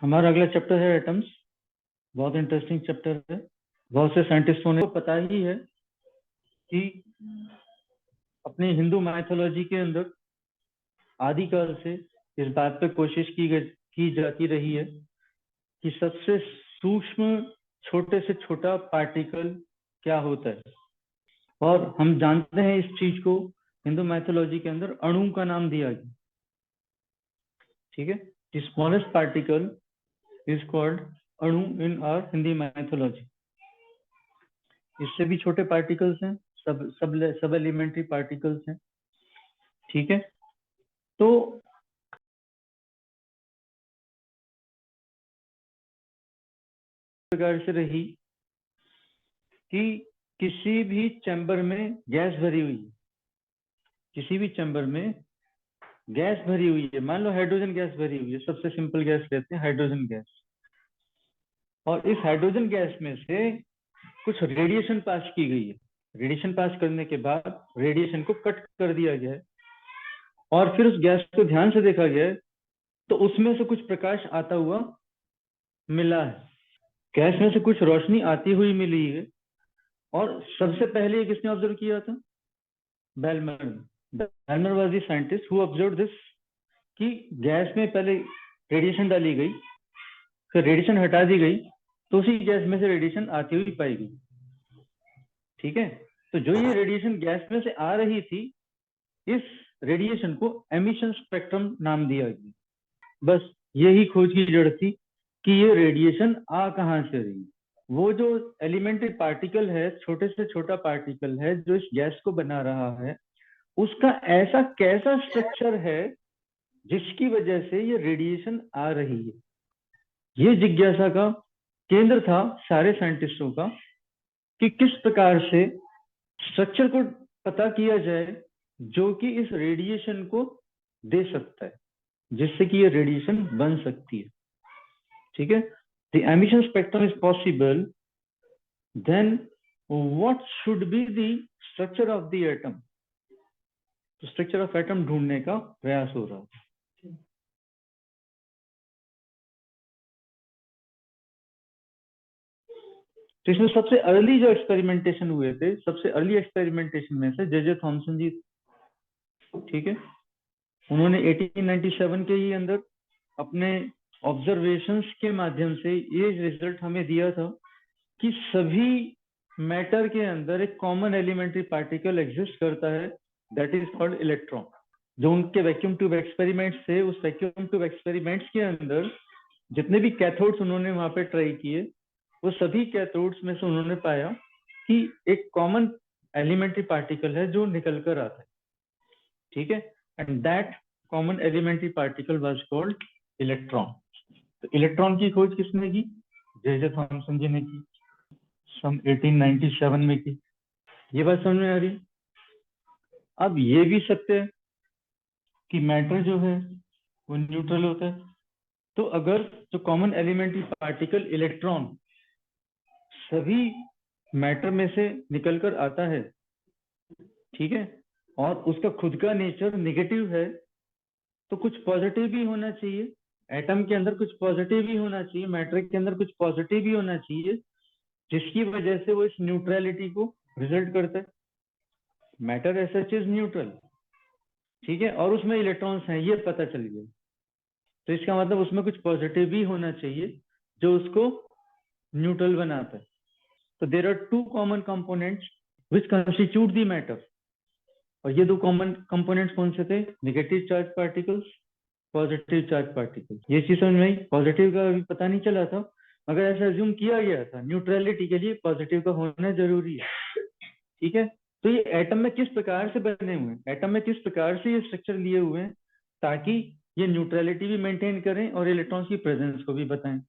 हमारा अगला चैप्टर है एटम्स। बहुत इंटरेस्टिंग चैप्टर है। बहुत से साइंटिस्टों ने पता ही है कि अपनी हिंदू माइथोलॉजी के अंदर आदिकाल से इस बात पे कोशिश की जाती रही है कि सबसे सूक्ष्म छोटे से छोटा पार्टिकल क्या होता है। और हम जानते हैं इस चीज को हिंदू माइथोलॉजी के अंदर अणु का नाम दिया गया। ठीक है, the smallest particle is called अणु इन आवर हिंदी माइथोलॉजी। इससे भी छोटे पार्टिकल्स हैं, सब सब सब एलिमेंट्री पार्टिकल्स हैं। ठीक है, तो प्रकार से रही कि किसी भी चैम्बर में गैस भरी हुई है, किसी भी चैम्बर में गैस भरी हुई है, मान लो हाइड्रोजन गैस भरी हुई है, सबसे सिंपल गैस लेते हैं हाइड्रोजन गैस। और इस हाइड्रोजन गैस में से कुछ रेडिएशन पास की गई है। रेडिएशन पास करने के बाद रेडिएशन को कट कर दिया गया है और फिर उस गैस को ध्यान से देखा गया है तो उसमें से कुछ प्रकाश आता हुआ मिला है। गैस में से कुछ रोशनी आती हुई मिली है। और सबसे पहले किसने ऑब्जर्व किया था? Balmer. Balmer was the scientist who observe this कि गैस में पहले रेडिएशन डाली गई, फिर रेडिएशन हटा दी गई, तो उसी गैस में से रेडिएशन आती हुई पाई गई। ठीक है, तो जो ये रेडिएशन गैस में से आ रही थी, इस रेडिएशन को एमिशन स्पेक्ट्रम नाम दिया गया। बस यही खोज की जड़ थी कि ये रेडिएशन आ कहां से रही। वो जो एलिमेंट्री पार्टिकल है, छोटे से छोटा पार्टिकल है जो इस गैस को बना रहा है, उसका ऐसा कैसा स्ट्रक्चर है जिसकी वजह से ये रेडिएशन आ रही है। ये जिज्ञासा का केंद्र था सारे साइंटिस्टों का कि किस प्रकार से स्ट्रक्चर को पता किया जाए जो कि इस रेडिएशन को दे सकता है, जिससे कि ये रेडिएशन बन सकती है। ठीक है, the emission spectrum is possible, then what should be the structure of the atom. तो स्ट्रक्चर ऑफ एटम ढूंढने का प्रयास हो रहा है। तो इसमें सबसे अर्ली जो एक्सपेरिमेंटेशन हुए थे, सबसे अर्ली एक्सपेरिमेंटेशन में से जे थॉमसन जी, ठीक है, उन्होंने 1897 के ही अंदर अपने ऑब्जर्वेशंस के माध्यम से ये रिजल्ट हमें दिया था कि सभी मैटर के अंदर एक कॉमन एलिमेंट्री पार्टिकल एग्जिस्ट करता है, दैट इज कॉल्ड इलेक्ट्रॉन। जो उनके वैक्यूम ट्यूब एक्सपेरिमेंट्स थे, उस वैक्यूम ट्यूब एक्सपेरिमेंट्स के अंदर जितने भी कैथोड्स उन्होंने वहां पे ट्राई किए, वो सभी कैथोड्स में से उन्होंने पाया कि एक कॉमन एलिमेंट्री पार्टिकल है जो निकल कर आता है। ठीक है, and that common elementary particle was called electron. तो इलेक्ट्रॉन की खोज किसने की? जे थॉमसन जी ने की, सन 1897 में की। ये बात समझ में आ रही? अब ये भी सत्य है कि मैटर जो है वो न्यूट्रल होता है। तो अगर जो कॉमन एलिमेंट्री पार्टिकल इलेक्ट्रॉन सभी मैटर में से निकलकर आता है, ठीक है, और उसका खुद का नेचर नेगेटिव है, तो कुछ पॉजिटिव भी होना चाहिए। एटम के अंदर कुछ पॉजिटिव भी होना चाहिए, मैटर के अंदर कुछ पॉजिटिव भी होना चाहिए, जिसकी वजह से वो इस न्यूट्रलिटी को रिजल्ट करता है। Matter as such is neutral, ठीक है, और उसमें इलेक्ट्रॉन्स हैं, ये पता चल गया। तो इसका मतलब उसमें कुछ पॉजिटिव भी होना चाहिए जो उसको न्यूट्रल बनाता है। तो there are two common components which constitute the matter. और ये दो कॉमन कंपोनेंट्स कौन से थे? Negative charge particles, positive charge particles. ये चीज समझ में आई? पॉजिटिव का अभी पता नहीं चला था, मगर ऐसा अज्यूम किया गया था न्यूट्रलिटी के लिए पॉजिटिव का होना जरूरी है। ठीक है, तो ये एटम में किस प्रकार से बने हुए हैं, एटम में किस प्रकार से ये स्ट्रक्चर लिए हुए हैं ताकि ये न्यूट्रलिटी भी मेंटेन करें और इलेक्ट्रॉन्स की प्रेजेंस को भी बताएं।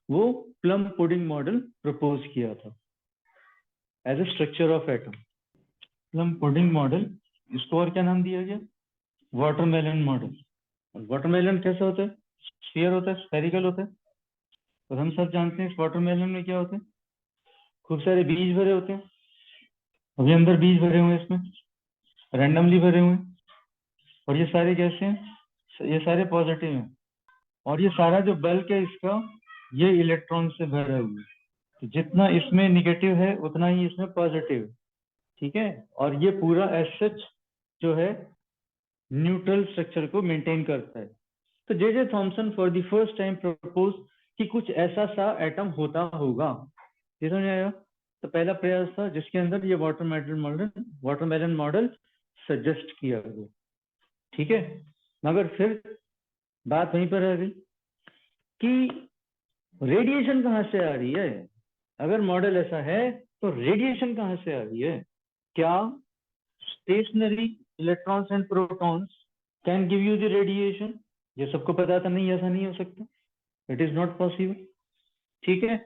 वो प्लम पुडिंग मॉडल प्रपोज किया था as a structure of atom. Plum pudding model, इसको और क्या नाम दिया गया? Watermelon model. वाटरमेलन कैसा होता है? स्फीयर होता है, स्फेरिकल होता है। और हम सब जानते हैं इस वाटरमेलन में क्या होता है? खूब सारे बीज भरे होते हैं। अभी अंदर बीज भरे हुए हैं, इसमें रैंडमली भरे हुए हैं। और ये सारे कैसे हैं? ये सारे पॉजिटिव हैं। और ये सारा जो बल्क है इसका, ये इलेक्ट्रॉन से भरा हुआ है। तो जितना इसमें निगेटिव है उतना ही इसमें पॉजिटिव है। ठीक है, और ये पूरा एज सच जो है न्यूट्रल स्ट्रक्चर को मेंटेन करता है। तो J Thomson for the first time propose कि कुछ ऐसा सा एटम होता होगा। ये समझ आया? तो पहला प्रयास था जिसके अंदर ये वाटरमेलन मॉडल सजेस्ट किया गया। ठीक है, मगर फिर बात वहीं पर आ गई कि रेडिएशन कहाँ से आ रही है? अगर मॉडल ऐसा है तो रेडिएशन कहाँ से आ रही है? क्या stationary electrons and protons can give you the radiation? ये सबको पता था, नहीं ऐसा नहीं हो सकता, इट इज नॉट पॉसिबल। ठीक है,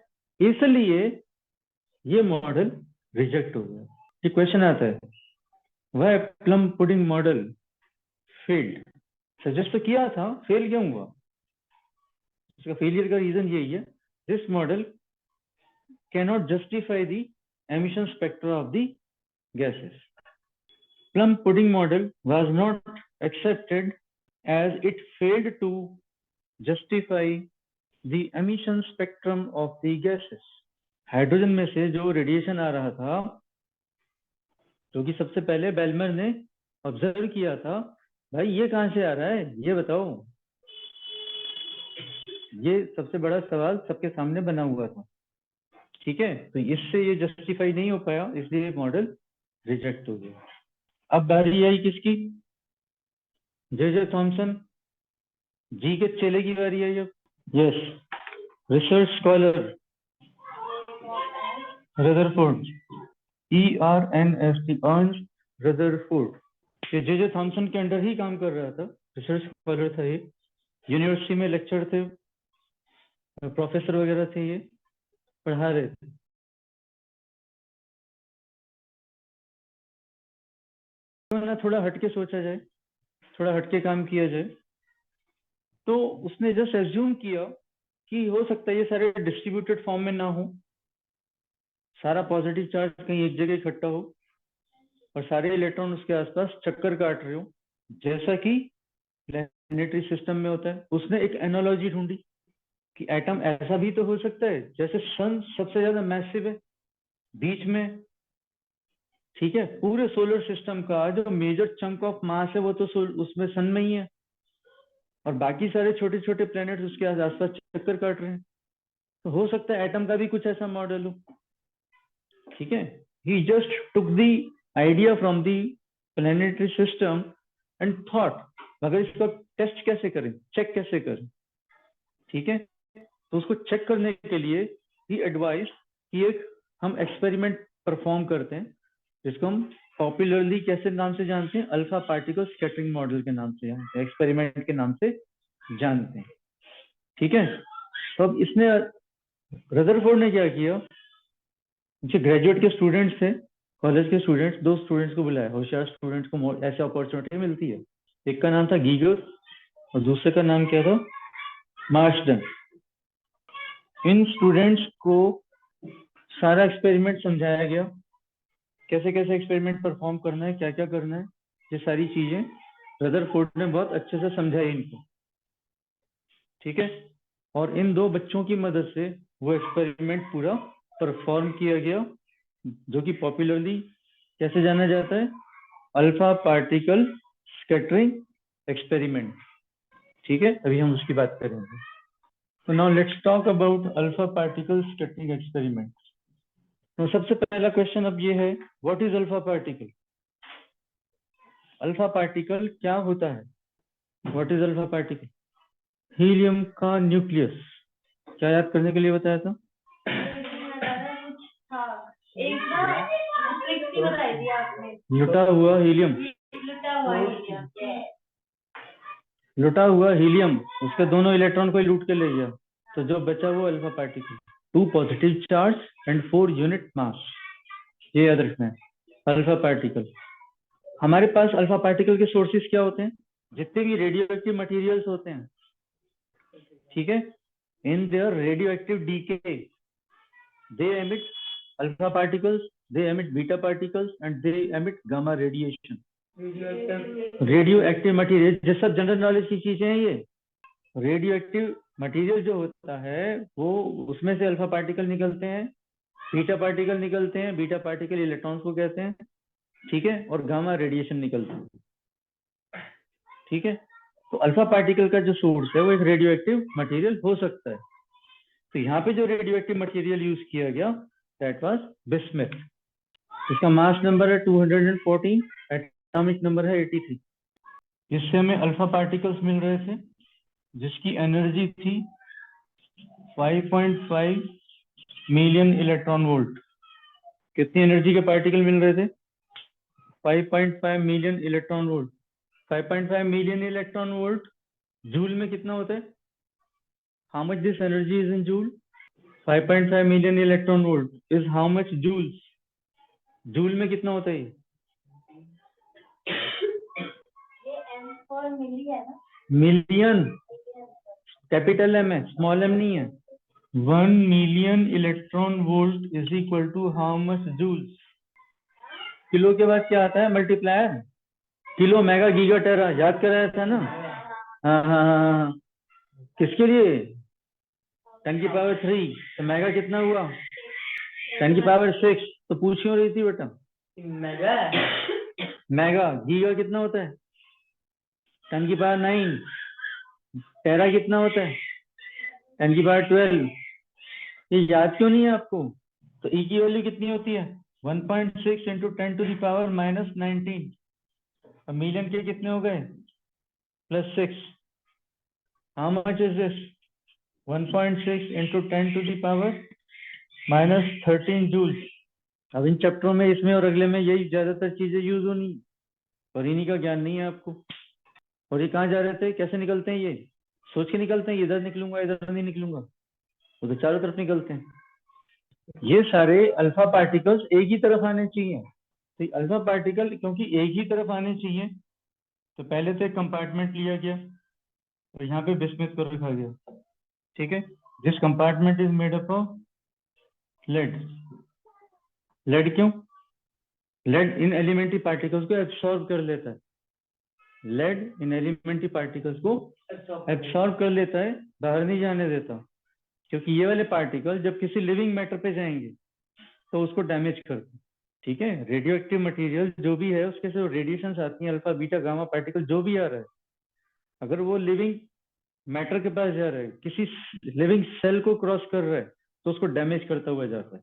इसलिए ये मॉडल रिजेक्ट हो गया। ये क्वेश्चन आता है, वह plum pudding model failed. Suggest तो किया था, फेल क्यों हुआ? इसका फेलियर का रीजन यही है, this model cannot justify the emission spectra of the gases. Plum pudding model was not accepted as it failed to justify the emission spectrum of the gases. Hydrogen में से जो radiation आ रहा था, जो कि सबसे पहले बेलमर ने ऑब्जर्व किया था, भाई ये कहां से आ रहा है, ये बताओ। ये सबसे बड़ा सवाल सबके सामने बना हुआ था। ठीक है, तो इससे ये जस्टिफाई नहीं हो पाया, इसलिए मॉडल रिजेक्ट हो गया। अब बारी आई किसकी? जे थॉमसन जी के चेले की बारी आई अब। Yes, research scholar Rutherford, ERNST, Ernst Rutherford. ये जे थॉमसन के अंडर ही काम कर रहा था, रिसर्च स्कॉलर था ये, यूनिवर्सिटी में लेक्चर थे, प्रोफेसर वगैरह थे, ये पढ़ा रहे थे। तो थोड़ा हटके सोचा जाए, थोड़ा हटके काम किया जाए, तो उसने जस्ट एज्यूम किया कि हो सकता है ये सारे डिस्ट्रीब्यूटेड फॉर्म में ना हो, सारा पॉजिटिव चार्ज कहीं एक जगह इकट्ठा हो और सारे इलेक्ट्रॉन उसके आसपास चक्कर काट रहे हो, जैसा कि प्लैनेटरी सिस्टम में होता है। उसने एक एनालॉजी ढूंढी कि एटम ऐसा भी तो हो सकता है, जैसे सन सबसे ज्यादा मैसिव है बीच में, ठीक है, पूरे सोलर सिस्टम का जो मेजर चंक ऑफ मास है वो तो उसमें सन में ही है, और बाकी सारे छोटे छोटे प्लैनेट्स उसके आसपास चक्कर काट रहे हैं। तो हो सकता है एटम का भी कुछ ऐसा मॉडल हो। ठीक है, he just took the idea from the planetary system and thought, मगर इसको टेस्ट कैसे करें, चेक कैसे करें? ठीक है, तो उसको चेक करने के लिए ही एडवाइस कि एक हम एक्सपेरिमेंट परफॉर्म करते हैं, जिसको हम पॉपुलरली कैसे नाम से जानते हैं, अल्फा पार्टिकल स्कैटरिंग मॉडल के नाम से जानते हैं, एक्सपेरिमेंट के नाम से जानते हैं। ठीक है, तो अब इसने, रदरफोर्ड ने क्या किया, जो ग्रेजुएट के स्टूडेंट्स थे, कॉलेज के स्टूडेंट्स, दो स्टूडेंट्स को बुलाया, होशियार स्टूडेंट्स को ऐसे अपॉर्चुनिटी मिलती है। एक का नाम था गीगर और दूसरे का नाम क्या था, मार्शडन। इन स्टूडेंट्स को सारा एक्सपेरिमेंट समझाया गया, कैसे कैसे एक्सपेरिमेंट परफॉर्म करना है, क्या क्या करना है, ये सारी चीजें रदरफोर्ड ने बहुत अच्छे से समझाई इनको। ठीक है, और इन दो बच्चों की मदद से वो एक्सपेरिमेंट पूरा परफॉर्म किया गया, जो कि पॉपुलरली कैसे जाना जाता है, अल्फा पार्टिकल स्कैटरिंग एक्सपेरिमेंट। ठीक है, अभी हम उसकी बात करेंगे। तो now let's talk about alpha particle scattering experiment. तो सबसे पहला क्वेश्चन अब ये है, what is alpha particle? Alpha particle क्या होता है? What is alpha particle? Helium का न्यूक्लियस, क्या याद करने के लिए बताया था? लुटा हुआ हीलियम, लुटा हुआ हीलियम, उसके दोनों इलेक्ट्रॉन को लूट के ले गया, तो जो बचा वो alpha particle, 2 positive charge and 4 unit mass. ये याद रखना है, अल्फा पार्टिकल। हमारे पास अल्फा पार्टिकल के सोर्सेस क्या होते हैं? जितने भी रेडियो एक्टिव मटेरियल्स होते हैं, ठीक है, in their radioactive decay they emit alpha particles, they emit beta particles and they emit gamma radiation. Radioactive material, ये सब जनरल नॉलेज की चीजें हैं ये। रेडियो एक्टिव मटेरियल जो होता है वो, उसमें से अल्फा पार्टिकल निकलते हैं, बीटा पार्टिकल निकलते हैं, बीटा पार्टिकल इलेक्ट्रॉन्स को कहते हैं, ठीक है, और गामा रेडिएशन निकलता है, ठीक है। तो अल्फा पार्टिकल का जो सोर्स है वो एक रेडियो एक्टिव मटेरियल हो सकता है। तो यहाँ पे जो रेडियो एक्टिव मटेरियल यूज किया गया दैट वाज बिस्मथ। इसका मास नंबर है 214, एटॉमिक नंबर है 83। इससे हमें अल्फा पार्टिकल्स मिल रहे थे जिसकी एनर्जी थी 5.5 मिलियन इलेक्ट्रॉन वोल्ट। कितनी एनर्जी के पार्टिकल मिल रहे थे? 5.5 million electron volt. 5.5 million electron volt joule में कितना होता है? How much this energy is in joule? 5.5 million electron volt is how much joules? Joule में कितना होता है? मिलियन, कैपिटल एम है, स्मॉल एम नहीं है। 1 million electron volt is equal to how much joules? Kilo के बाद क्या आता है? मल्टीप्लायर। किलो, मेगा, गीगा, टेरा, याद कराया था ना? हाँ हाँ हाँ हाँ। किसके लिए? 10 की पावर 3। तो मेगा कितना हुआ? 10 की पावर 6। तो पूछ क्यों रही थी बेटा? मेगा। मेगा। गीगा कितना होता है? 10 की पावर 9। टेरा कितना होता है? 10 की पावर 12। ये याद क्यों नहीं है आपको? तो ई की वैल्यू कितनी होती है? 1.6 into 10 to the power minus 19। Million के कितने हो गए? +6। How much is this? 1.6 into 10 to the power minus 13 joule. अब इन चैप्टरों में, इसमें और अगले में, यही ज्यादातर चीजें यूज होनी, और इन्हीं का ज्ञान नहीं है आपको। और ये कहाँ जा रहे थे? कैसे निकलते हैं ये? सोच के निकलते हैं, इधर निकलूंगा इधर नहीं निकलूंगा, वो तो चारों तरफ निकलते हैं। ये सारे अल्फा पार्टिकल्स एक ही तरफ आने चाहिए। तो अल्फा पार्टिकल क्योंकि एक ही तरफ आने चाहिए, तो पहले तो एक कंपार्टमेंट लिया गया और यहाँ पे बिस्मथ को रखा गया, ठीक है। This compartment is made up of lead. Lead क्यों? लेड इन एलिमेंट्री पार्टिकल्स को एब्सॉर्ब कर लेता है। लेड इन एलिमेंट्री पार्टिकल्स को एब्सॉर्ब कर लेता है, बाहर नहीं जाने देता। क्योंकि ये वाले पार्टिकल जब किसी लिविंग मैटर पे जाएंगे तो उसको डैमेज करते हैं, ठीक है। रेडियो एक्टिव मटीरियल जो भी है उसके से रेडिएशन आती हैं, अल्फा बीटा गामा पार्टिकल जो भी आ रहा है, अगर वो लिविंग मैटर के पास जा रहा है, किसी लिविंग सेल को क्रॉस कर रहा है, तो उसको डैमेज करता हुआ जाता है,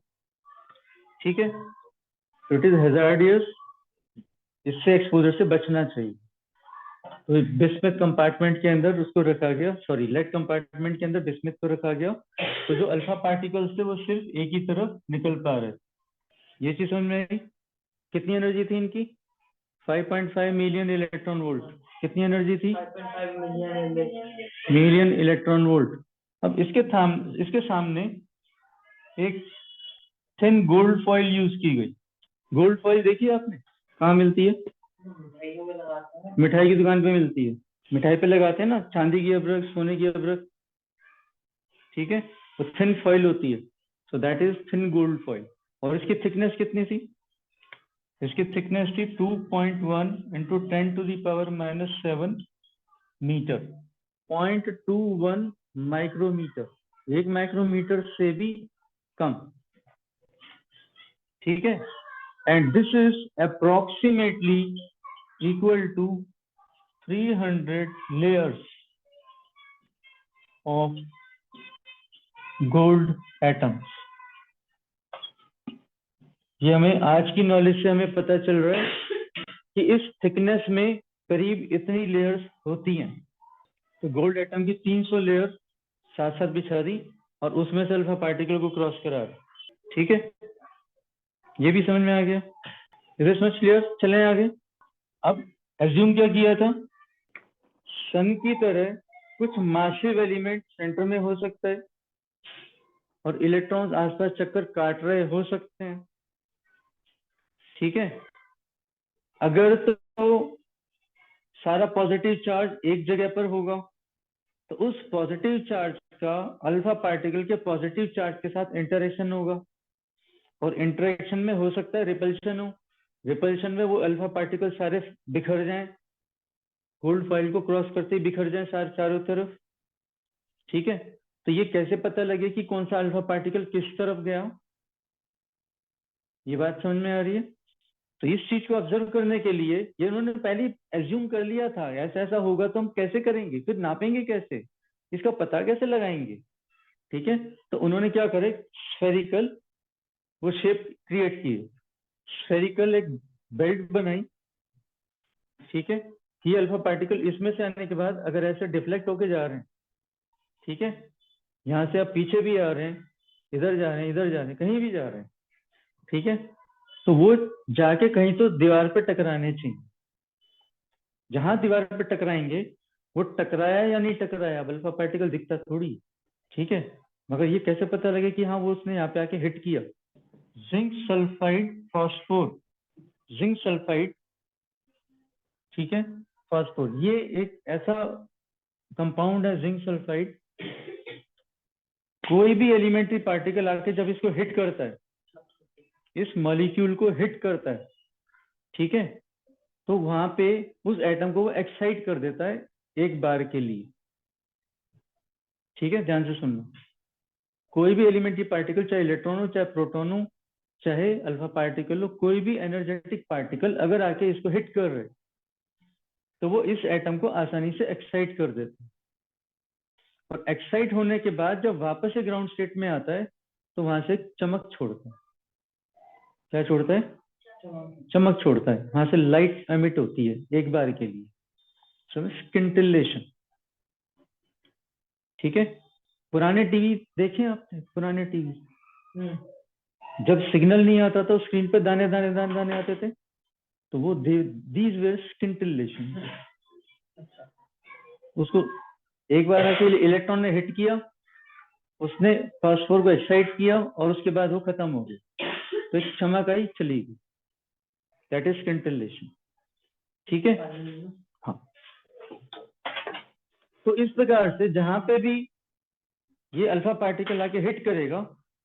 ठीक है। इट इज हैजार्डियस, इससे एक्सपोजर से बचना चाहिए। तो बिस्मथ कंपार्टमेंट के अंदर उसको रखा गया, सॉरी लेड कंपार्टमेंट के अंदर बिस्मथ को रखा गया। तो जो अल्फा पार्टिकल्स थे वो सिर्फ एक ही तरफ निकल पा रहे। ये चीज समझ में आई? कितनी एनर्जी थी इनकी? 5.5 मिलियन इलेक्ट्रॉन वोल्ट। कितनी एनर्जी थी? 5.5 मिलियन इलेक्ट्रॉन वोल्ट। अब इसके सामने एक थिन गोल्ड फॉइल यूज की गई। गोल्ड फॉइल देखी आपने? कहाँ मिलती है? मिठाई की दुकान पे मिलती है। मिठाई पे लगाते हैं ना, चांदी की अबरक, सोने की अबरक, ठीक है। वो थिन फॉइल होती है, so that is thin gold foil. और इसकी थिकनेस कितनी थी? इसकी थिकनेस थी 2.1 into 10 to the power minus 7 metre. 0.21 micrometre, 1 micrometre से भी कम, ठीक है। And this is approximately equal to 300 layers of gold atoms। ये हमें आज की नॉलेज से हमें पता चल रहा है कि इस थिकनेस में करीब इतनी लेयर्स होती हैं। तो गोल्ड एटम की 300 लेयर्स साथ साथ बिछा दी और उसमें से अल्फा पार्टिकल को क्रॉस करा, ठीक है। ये भी समझ में आ गया? Is it much clear? चलें आगे। अब एज्यूम क्या किया था? सन की तरह कुछ मासिव एलिमेंट सेंटर में हो सकता है और इलेक्ट्रॉन्स आसपास चक्कर काट रहे हो सकते हैं, ठीक है। अगर तो सारा पॉजिटिव चार्ज एक जगह पर होगा तो उस पॉजिटिव चार्ज का अल्फा पार्टिकल के पॉजिटिव चार्ज के साथ इंटरेक्शन होगा और इंटरेक्शन में हो सकता है रिपल्शन हो, रिपल्शन में वो अल्फा पार्टिकल सारे बिखर जाएं, गोल्ड फॉइल को क्रॉस करते ही बिखर जाएं सारे चारों तरफ। ठीक है, तो ये कैसे पता लगे कि कौन सा अल्फा पार्टिकल किस तरफ गया? ये बात समझ में आ रही है? तो इस चीज को ऑब्जर्व करने के लिए ये उन्होंने पहले एज्यूम कर लिया था ऐसा ऐसा होगा, तो हम कैसे करेंगे, फिर नापेंगे कैसे, इसका पता कैसे लगाएंगे? ठीक है, तो उन्होंने क्या करे, स्फेरिकल वो शेप क्रिएट की, स्फेरिकल एक बेल्ट बनाई। ठीक है, ये अल्फा पार्टिकल इसमें से आने के बाद अगर ऐसे डिफ्लेक्ट होके जा रहे हैं, ठीक है, यहाँ से आप पीछे भी आ रहे हैं, इधर जा रहे हैं, इधर जा रहे हैं, कहीं भी जा रहे हैं, ठीक है, तो वो जाके कहीं तो दीवार पे टकराने चाहिए। जहां दीवार पे टकराएंगे, वो टकराया या नहीं टकराया, अब अल्फा पार्टिकल दिखता थोड़ी। ठीक है, मगर ये कैसे पता लगे कि हाँ वो उसने यहाँ पे आके हिट किया? Zinc sulphide phosphor, zinc sulphide, ठीक है, फॉस्फोर, ये एक ऐसा कंपाउंड है जिंक सल्फाइड, कोई भी एलिमेंट्री पार्टिकल आके जब इसको हिट करता है, इस मॉलिक्यूल को हिट करता है, ठीक है, तो वहां पे उस एटम को वो एक्साइट कर देता है एक बार के लिए। ठीक है, ध्यान से सुनना, कोई भी एलिमेंट्री पार्टिकल, चाहे इलेक्ट्रॉन हो, चाहे प्रोटॉन हो, चाहे अल्फा पार्टिकल हो, कोई भी एनर्जेटिक पार्टिकल अगर आके इसको हिट कर रहे, तो वो इस एटम को आसानी से एक्साइट कर देता है। और एक्साइट होने के बाद जब वापस से ग्राउंड स्टेट में आता है, तो वहां से चमक छोड़ता है। क्या छोड़ता है? चमक छोड़ता है, वहां से लाइट एमिट होती है एक बार के लिए, स्किंटिलेशन। ठीक है, पुराने टीवी देखे आपने, पुराने टीवी जब सिग्नल नहीं आता तो स्क्रीन पे दाने दाने दाने दाने आते थे, तो वो दीज वेर स्किंटिलेशन। उसको एक बार आके इलेक्ट्रॉन ने हिट किया, उसने फास्फोर को एक्साइट किया और उसके बाद वो खत्म हो गया, तो एक चमक आई, चली गई, दैट इज स्किंटिलेशन। ठीक है, हाँ, तो इस प्रकार से जहां पे भी ये अल्फा पार्टिकल आके हिट करेगा,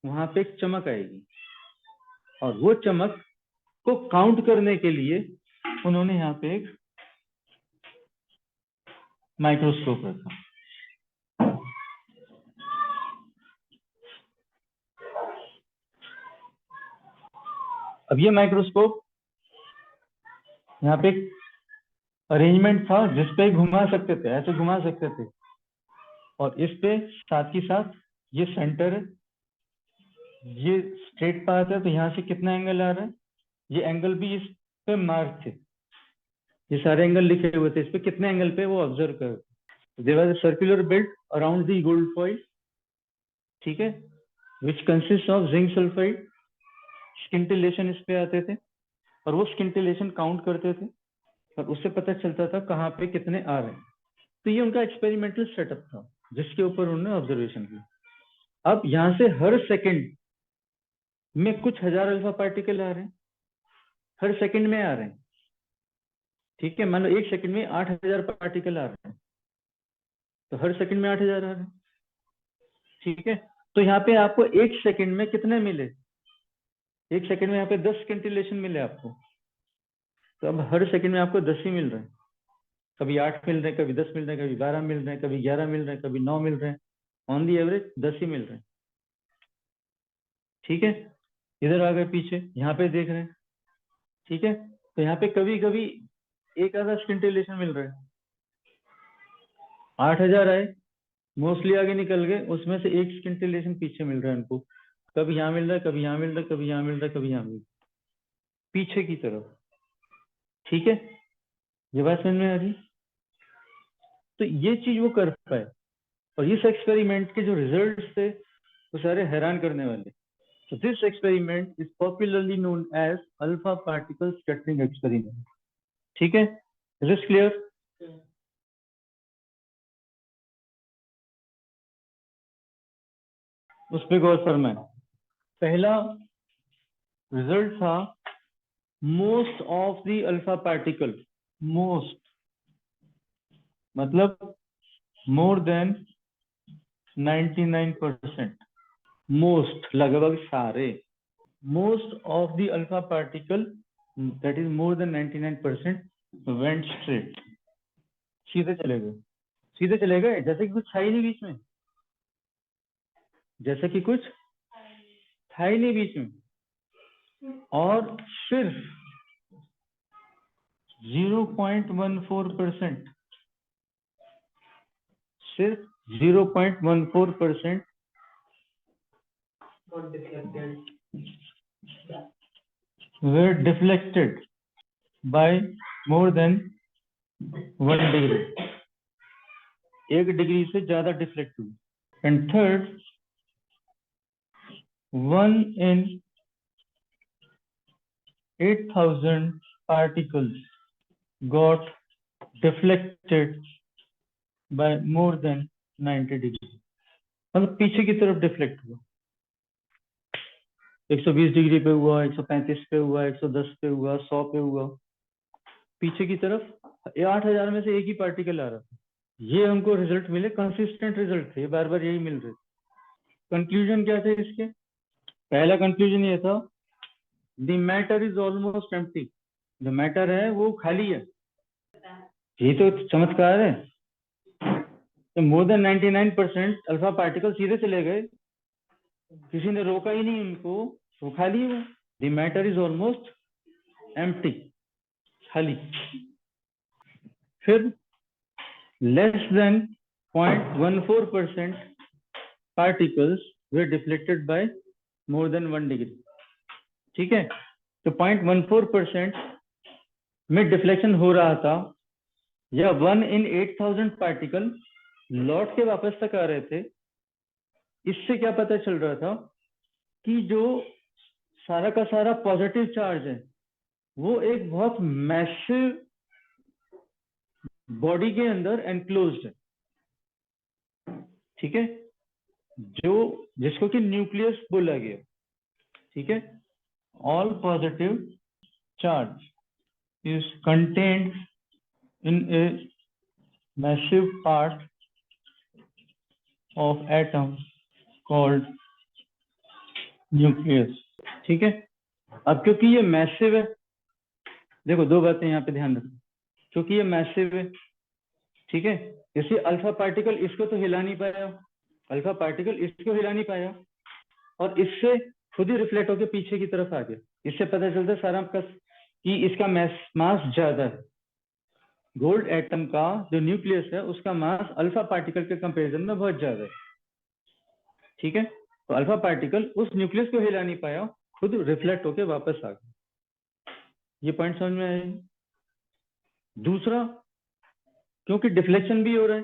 वहां पे एक चमक आएगी, और वो चमक को काउंट करने के लिए उन्होंने यहाँ पे एक माइक्रोस्कोप रखा। अब ये माइक्रोस्कोप यहाँ पे एक अरेंजमेंट था जिसपे घुमा सकते थे, ऐसे घुमा सकते थे, और इस पे साथ ही साथ ये सेंटर है, ये स्ट्रेट पाथ है, तो यहाँ से कितना एंगल आ रहा है, ये एंगल भी इस पे मार्क थे, ये सारे एंगल लिखे हुए थे, इस पे कितने एंगल पे वो ऑब्जर्व कर। There was a circular belt around the gold foil, ठीक है, which consist of zinc sulphide. Scintillation इस पे आते थे, और वो स्किंटिलेशन काउंट करते थे, और उससे पता चलता था कहाँ पे कितने आ रहे हैं। तो ये उनका एक्सपेरिमेंटल सेटअप था जिसके ऊपर उन्होंने ऑब्जर्वेशन किया। अब यहाँ से हर सेकंड में कुछ हजार अल्फा पार्टिकल आ रहे हैं, हर सेकंड में आ रहे हैं। ठीक है, मान लो एक सेकंड में 8000 पार्टिकल आ रहे हैं, तो हर सेकंड में 8000 आ रहे हैं। ठीक है, तो यहाँ पे आपको एक सेकंड में कितने मिले, एक सेकंड में यहाँ पे 10 स्किंटिलेशन मिले आपको, तो अब हर सेकंड में आपको 10 ही मिल रहे हैं, कभी 8 मिल रहे हैं, कभी 10 मिल रहे हैं, कभी 12 मिल रहे हैं, कभी 11 मिल रहे हैं, कभी 9 मिल रहे हैं, ऑन दी एवरेज 10 ही मिल रहे हैं। ठीक है, इधर आ गए पीछे, यहाँ पे देख रहे हैं, ठीक है, तो यहाँ पे कभी कभी एक आधा स्किंटिलेशन मिल रहा है, 8000 आए, मोस्टली आगे निकल गए, उसमें से एक स्किंटिलेशन पीछे मिल रहा है उनको, कभी यहाँ मिल रहा है, कभी यहाँ मिल रहा है, कभी यहाँ मिल रहा है, कभी यहाँ मिल रहा है, पीछे की तरफ। ठीक है, ये बात समझ में आ रही? तो ये चीज वो कर पाए, और इस एक्सपेरिमेंट के जो रिजल्ट्स थे वो सारे हैरान करने वाले। So this experiment is popularly known as alpha particle scattering experiment. ठीक है, is this clear? उस पे गौर फरमाएं। पहला रिजल्ट था most of the alpha particle, most मतलब मोर देन 99%, मोस्ट लगभग सारे, most of the alpha particle that is more than 99% went straight. सीधे चले गए, सीधे चले गए, जैसे कि कुछ था ही नहीं बीच में, जैसे कि कुछ था ही नहीं बीच में। और सिर्फ 0.14%, सिर्फ 0.14% were deflected by more than 1 degree, 1 degree से ज्यादा डिफ्लेक्ट हुई। And third, 1 in 8,000 particles got deflected by more than 90 degree, मतलब पीछे की तरफ डिफ्लेक्ट हुआ। 120 डिग्री पे हुआ, 135 पे हुआ, 110 पे हुआ, 100 पे हुआ, पीछे की तरफ 8,000 में से एक ही पार्टिकल आ रहा था। ये हमको रिजल्ट मिले, कंसिस्टेंट रिजल्ट थे, बार बार यही मिल रहे थे। कंक्लूजन क्या थे इसके? पहला कंक्लूजन ये था, the matter is almost empty, जो मैटर है वो खाली है। ये तो चमत्कार है। तो मोर देन 99% अल्फा पार्टिकल सीधे चले गए, किसी ने रोका ही नहीं उनको, वो खाली है। The matter is almost empty, खाली। फिर less than 0.14% particles were deflected by more than 1 degree, ठीक है। तो 0.14% में डिफ्लेक्शन हो रहा था, या 1 in 8,000 पार्टिकल लौट के वापस तक आ रहे थे। इससे क्या पता चल रहा था कि जो सारा का सारा पॉजिटिव चार्ज है वो एक बहुत मैसिव बॉडी के अंदर एनक्लोज्ड है, ठीक है, जो जिसको कि न्यूक्लियस बोला गया, ठीक है। All positive charge is contained in a massive part of atom called nucleus, ठीक है। अब क्योंकि ये मैसिव है, देखो दो बातें यहाँ पे ध्यान रखो, क्योंकि ये मैसिव है, ठीक है, इसे अल्फा पार्टिकल इसको तो हिला नहीं पाया, अल्फा पार्टिकल इसको हिला नहीं पाया, और इससे खुद ही रिफ्लेक्ट होकर पीछे की तरफ आ गया। इससे पता चलता है सारा कि इसका मास ज्यादा है। गोल्ड एटम का जो न्यूक्लियस है उसका मास अल्फा पार्टिकल के कंपैरिजन में बहुत ज्यादा है, ठीक है। तो अल्फा पार्टिकल उस न्यूक्लियस को हिला नहीं पाया, खुद रिफ्लेक्ट होकर वापस आ गया। ये पॉइंट समझ में आया? दूसरा, क्योंकि डिफ्लेक्शन भी हो रहा है,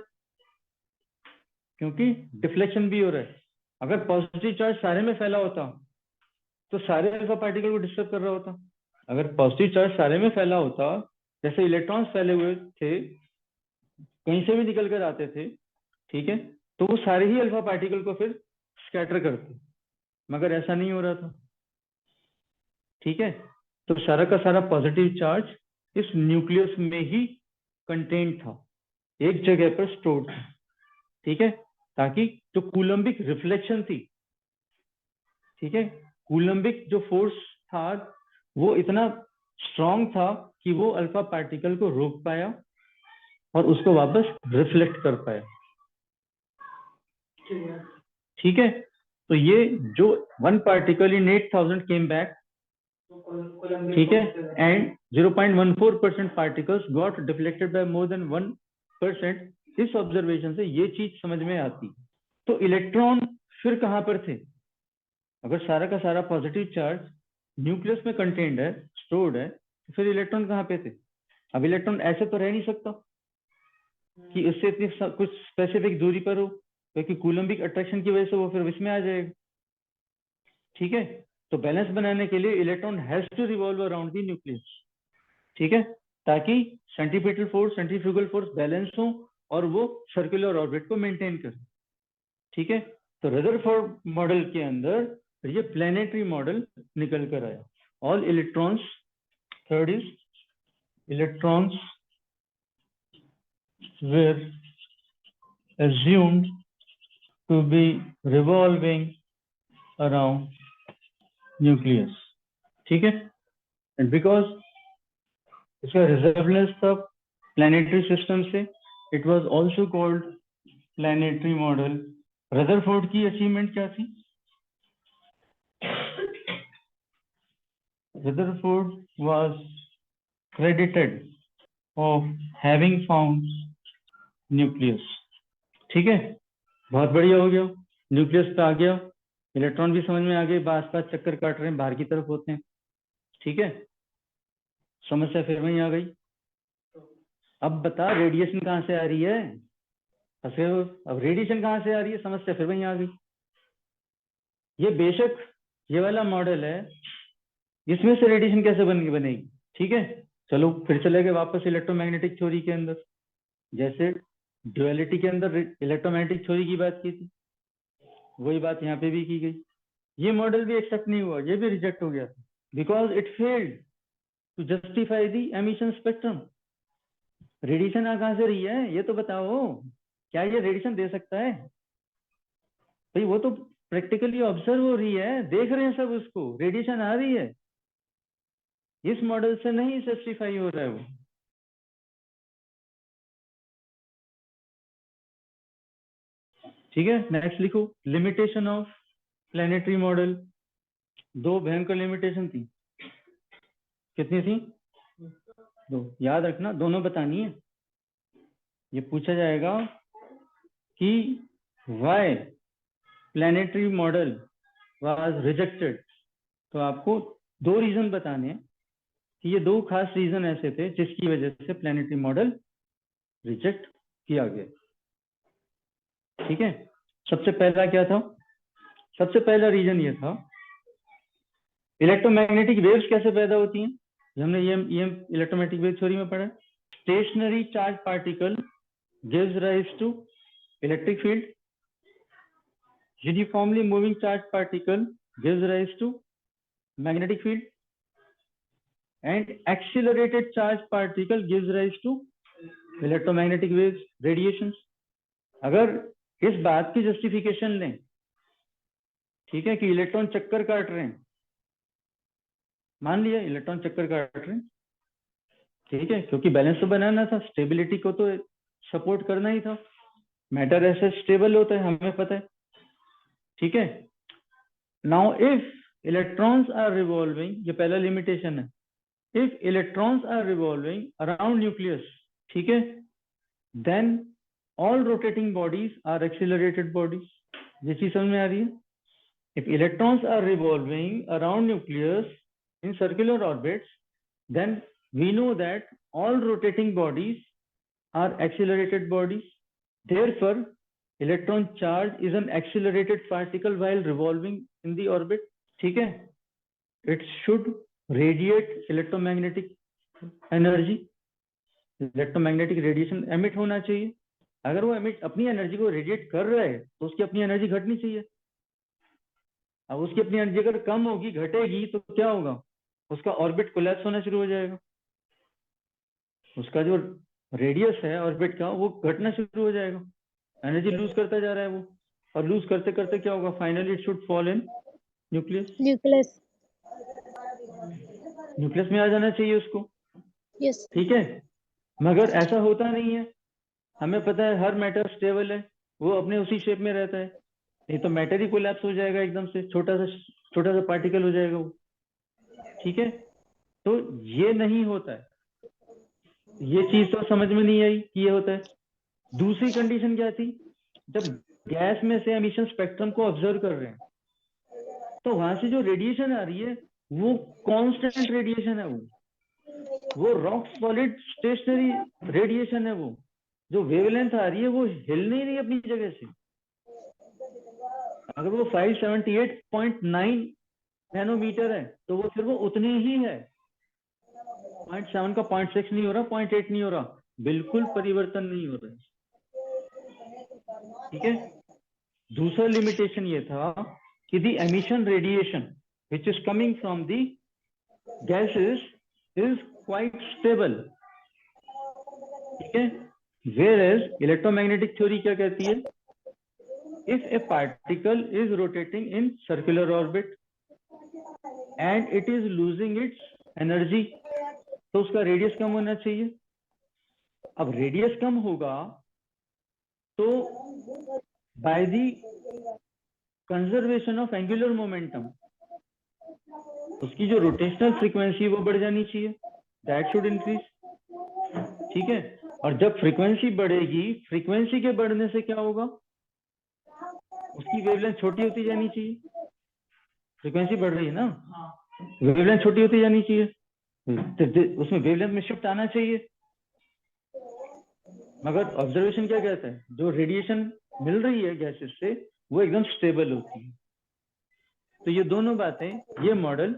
क्योंकि डिफ्लेक्शन भी हो रहा है। अगर पॉजिटिव चार्ज सारे में फैला होता तो सारे अल्फा पार्टिकल को डिस्टर्ब कर रहा होता। अगर पॉजिटिव चार्ज सारे में फैला होता, जैसे इलेक्ट्रॉन्स फैले हुए थे, कहीं से भी निकल कर आते थे, ठीक है, तो वो सारे ही अल्फा पार्टिकल को फिर स्कैटर करते, मगर ऐसा नहीं हो रहा था, ठीक है। तो सारा का सारा पॉजिटिव चार्ज इस न्यूक्लियस में ही कंटेंट था, एक जगह पर स्टोर था, ठीक है, ताकि जो कूलम्बिक रिफ्लेक्शन थी, ठीक है, कूलम्बिक जो फोर्स था वो इतना स्ट्रॉन्ग था कि वो अल्फा पार्टिकल को रोक पाया और उसको वापस रिफ्लेक्ट कर पाया, ठीक है। तो ये जो 1 पार्टिकल इन 8,000 केम बैक, ठीक है, and 0.14% particles got deflected by more than 1%, इस ऑब्जर्वेशन से ये चीज समझ में आती। तो इलेक्ट्रॉन फिर कहां पर थे? अगर सारा का सारा पॉजिटिव चार्ज न्यूक्लियस में कंटेन्ड है, स्टोर्ड है, तो फिर इलेक्ट्रॉन कहां पे थे? अब इलेक्ट्रॉन ऐसे तो रह नहीं सकता कि इससे इतनी कुछ स्पेसिफिक दूरी पर हो, क्योंकि कूलम्बिक अट्रैक्शन की वजह से वो फिर इसमें आ जाएगा, ठीक है। तो बैलेंस बनाने के लिए electron has to revolve around the nucleus, ठीक है, ताकि centripetal force, centrifugal force balance हो और वो सर्कुलर ऑर्बिट को मेंटेन करे, ठीक है। तो रदरफोर्ड मॉडल के अंदर ये प्लेनेटरी मॉडल निकल कर आया। All electrons, third is electrons were assumed to be revolving around nucleus, ठीक है, and because इसका रिजेम्बलेंस था प्लैनेटरी सिस्टम से. It was also called planetary model. Rutherford की अचीवमेंट क्या थी? Rutherford was credited of having found nucleus. ठीक है, बहुत बढ़िया हो गया. न्यूक्लियस पे आ गया, इलेक्ट्रॉन भी समझ में आ गए, आसपास चक्कर काट रहे हैं, बाहर की तरफ होते हैं. ठीक है, समस्या फिर वहीं आ गई. अब बता रेडिएशन कहाँ से आ रही है? अब रेडिएशन कहाँ से आ रही है, समस्या फिर वहीं आ गई. ये बेशक ये वाला मॉडल है, इसमें से रेडिएशन कैसे बनेगी? ठीक है, चलो फिर चले गए वापस इलेक्ट्रोमैग्नेटिक थ्योरी के अंदर. जैसे ड्युअलिटी के अंदर इलेक्ट्रोमैग्नेटिक थ्योरी की बात की थी, वही बात यहाँ पे भी की गई. ये मॉडल भी एक्सेप्ट नहीं हुआ, ये भी रिजेक्ट हो गया था, because it failed to justify the emission spectrum. Radiation आ कहाँ से रही है ये तो बताओ. क्या ये रेडिएशन दे सकता है भाई? वो तो प्रैक्टिकली ऑब्जर्व हो रही है, देख रहे हैं सब उसको, रेडिएशन आ रही है. इस मॉडल से नहीं जस्टिफाई हो रहा है वो. ठीक है, नेक्स्ट लिखो, लिमिटेशन ऑफ प्लैनेटरी मॉडल. दो भयंकर लिमिटेशन थी. कितनी थी? दो. याद रखना, दोनों बतानी है. ये पूछा जाएगा कि why planetary model was rejected. तो आपको दो रीजन बताने हैं कि ये दो खास रीजन ऐसे थे जिसकी वजह से प्लैनेटरी मॉडल रिजेक्ट किया गया. ठीक है, सबसे पहला क्या था? सबसे पहला रीजन ये था, इलेक्ट्रोमैग्नेटिक वेव्स कैसे पैदा होती हैं. हमने ये इलेक्ट्रोमैग्नेटिक वेव थ्योरी में पढ़ा. Stationary charge particle gives rise to electric field. Uniformly moving charge particle gives rise to magnetic field. And accelerated charge particle gives rise to electromagnetic waves, radiation. अगर इस बात की जस्टिफिकेशन लें, ठीक है, कि इलेक्ट्रॉन चक्कर काट रहे हैं, मान लिया इलेक्ट्रॉन चक्कर काट रहे हैं, ठीक है, क्योंकि बैलेंस तो बनाना था, स्टेबिलिटी को तो सपोर्ट करना ही था. मैटर ऐसे स्टेबल होता है, हमें पता है. ठीक है, now if electrons are revolving, ये पहला लिमिटेशन है, if electrons are revolving around nucleus, ठीक है, then all rotating bodies are accelerated bodies. ये चीज समझ में आ रही है? If electrons are revolving around nucleus in circular orbits, then we know that all rotating bodies are accelerated bodies. Therefore, electron charge is an accelerated particle while revolving in the orbit. ठीक है? It should radiate electromagnetic energy. Electromagnetic radiation emit होना चाहिए. अगर वो emit अपनी energy को radiate कर रहा है तो उसकी अपनी एनर्जी घटनी चाहिए. अब उसकी अपनी एनर्जी अगर कम होगी, घटेगी, तो क्या होगा? उसका ऑर्बिट कोलैप्स होना शुरू हो जाएगा. उसका जो रेडियस है ऑर्बिट का वो घटना शुरू हो जाएगा. एनर्जी लूज करता जा रहा है वो, और लूज करते करते क्या होगा? Finally it should fall in nucleus. Nucleus. Nucleus में आ जाना चाहिए उसको. यस. ठीक है, मगर ऐसा होता नहीं है. हमें पता है हर मैटर स्टेबल है, वो अपने उसी शेप में रहता है. नहीं तो मैटर ही कोलैप्स हो जाएगा, एकदम से छोटा सा पार्टिकल हो जाएगा वो. ठीक है, तो ये नहीं होता है. ये चीज तो समझ में नहीं आई कि ये होता है. दूसरी कंडीशन क्या थी? जब गैस में से एमिशन स्पेक्ट्रम को ऑब्जर्व कर रहे हैं, तो वहां से जो रेडिएशन आ रही है वो कांस्टेंट रेडिएशन है. वो रॉक सॉलिड स्टेशनरी रेडिएशन है. वो जो वेवलेंथ आ रही है वो हिल नहीं रही अपनी जगह से. अगर वो 578.9 नैनोमीटर है तो वो फिर वो उतनी ही है. 0.7 का 0.6 नहीं हो रहा, 0.8 नहीं हो रहा, बिल्कुल परिवर्तन नहीं हो रहा है. ठीक है, दूसरा लिमिटेशन ये था कि the emission radiation which is coming from the gases is quite stable. ठीक है, वेयर एज इलेक्ट्रोमैग्नेटिक थ्योरी क्या कहती है? If A particle is rotating in circular orbit and it is losing its energy, तो उसका रेडियस कम होना चाहिए। अब रेडियस कम होगा तो by the conservation of angular momentum उसकी जो रोटेशनल फ्रीक्वेंसी वो बढ़ जानी चाहिए, दैट शुड इंक्रीज। ठीक है, और जब फ्रीक्वेंसी बढ़ेगी, फ्रीक्वेंसी के बढ़ने से क्या होगा, उसकी वेवलेंथ छोटी होती जानी चाहिए। फ्रीक्वेंसी बढ़ रही है ना, वेवलेंथ छोटी होती जानी चाहिए, तो उसमें वेवलेंथ में शिफ्ट आना चाहिए। मगर ऑब्जर्वेशन क्या कहता है, जो रेडिएशन मिल रही है गैसेस से वो एकदम स्टेबल होती है। तो ये दोनों बातें ये मॉडल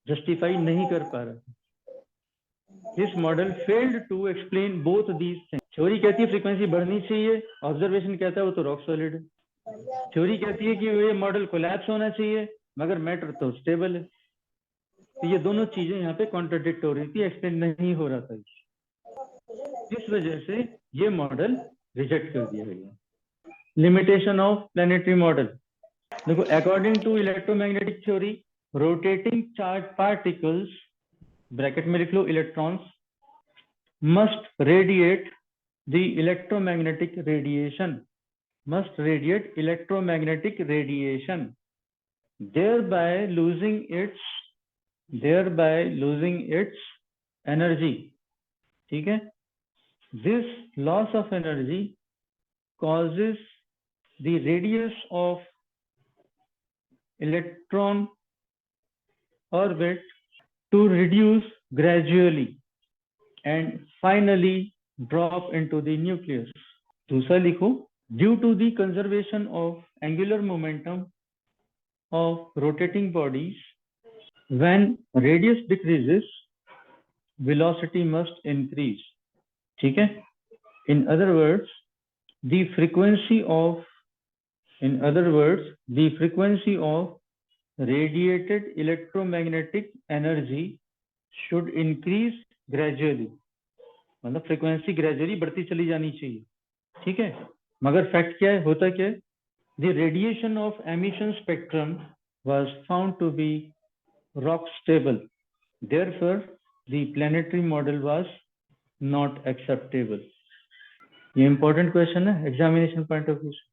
जस्टिफाई नहीं कर पा रहा। This model failed to explain both these things. Theory कहती है फ्रीक्वेंसी बढ़नी चाहिए, ऑब्जर्वेशन कहता है वो तो रॉक सॉलिड है। थ्योरी कहती है कि ये मॉडल कोलैप्स होना चाहिए, मगर मैटर तो स्टेबल है। तो ये दोनों चीजें यहाँ पे कॉन्ट्राडिक्ट हो रही थी, एक्सप्लेन नहीं हो रहा था। इस वजह से ये मॉडल रिजेक्ट कर दिया गया। Limitation of planetary model. देखो, according to electromagnetic theory, rotating charge particles, bracket में लिख लो electrons, must radiate the electromagnetic radiation, must radiate electromagnetic radiation, thereby losing its energy. ठीक है, this loss of energy causes the radius of electron orbit to reduce gradually and finally drop into the nucleus. दूसरा लिखो, due to the conservation of angular momentum of rotating bodies, when radius decreases, velocity must increase. ठीक है, in other words the frequency of radiated electromagnetic energy should increase gradually, मतलब frequency gradually बढ़ती चली जानी चाहिए। ठीक है, मगर फैक्ट क्या है, होता क्या है, the radiation of emission spectrum was found to be rock stable, therefore the planetary model was not acceptable. ये इंपॉर्टेंट क्वेश्चन है एग्जामिनेशन पॉइंट ऑफ व्यू से।